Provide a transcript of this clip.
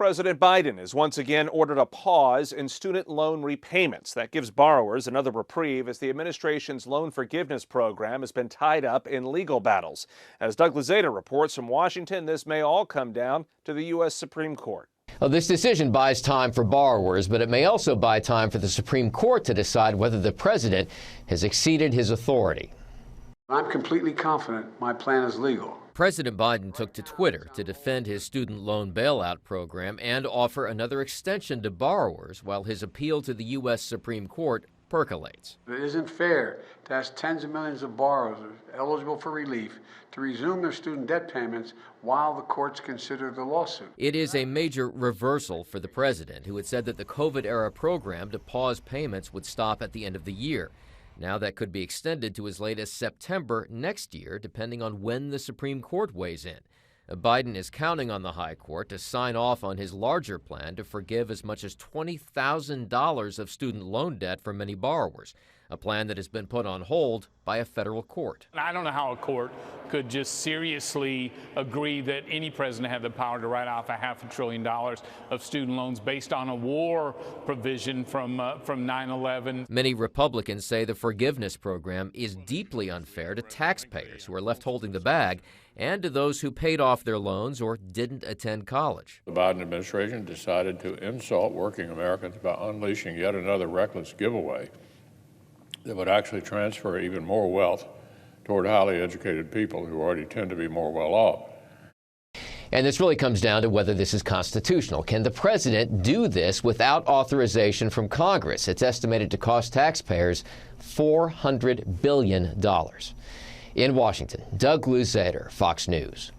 President Biden has once again ordered a pause in student loan repayments. That gives borrowers another reprieve as the administration's loan forgiveness program has been tied up in legal battles. As Doug Luzader reports from Washington, this may all come down to the U.S. Supreme Court. Well, this decision buys time for borrowers, but it may also buy time for the Supreme Court to decide whether the president has exceeded his authority. I'm completely confident my plan is legal. President Biden took to Twitter to defend his student loan bailout program and offer another extension to borrowers while his appeal to the U.S. Supreme Court percolates. It isn't fair to ask tens of millions of borrowers eligible for relief to resume their student debt payments while the courts consider the lawsuit. It is a major reversal for the president, who had said that the COVID-era program to pause payments would stop at the end of the year. Now that could be extended to as late as September next year, depending on when the Supreme Court weighs in. Biden is counting on the high court to sign off on his larger plan to forgive as much as $20,000 of student loan debt for many borrowers, a plan that has been put on hold by a federal court. I don't know how a court could just seriously agree that any president had the power to write off $500 billion of student loans based on a war provision from 9/11. Many Republicans say the forgiveness program is deeply unfair to taxpayers who are left holding the bag and to those who paid off their loans or didn't attend college. The Biden administration decided to insult working Americans by unleashing yet another reckless giveaway that would actually transfer even more wealth toward highly educated people who already tend to be more well off. And this really comes down to whether this is constitutional. Can the president do this without authorization from Congress? It's estimated to cost taxpayers $400 billion. In Washington, Doug Luzader, Fox News.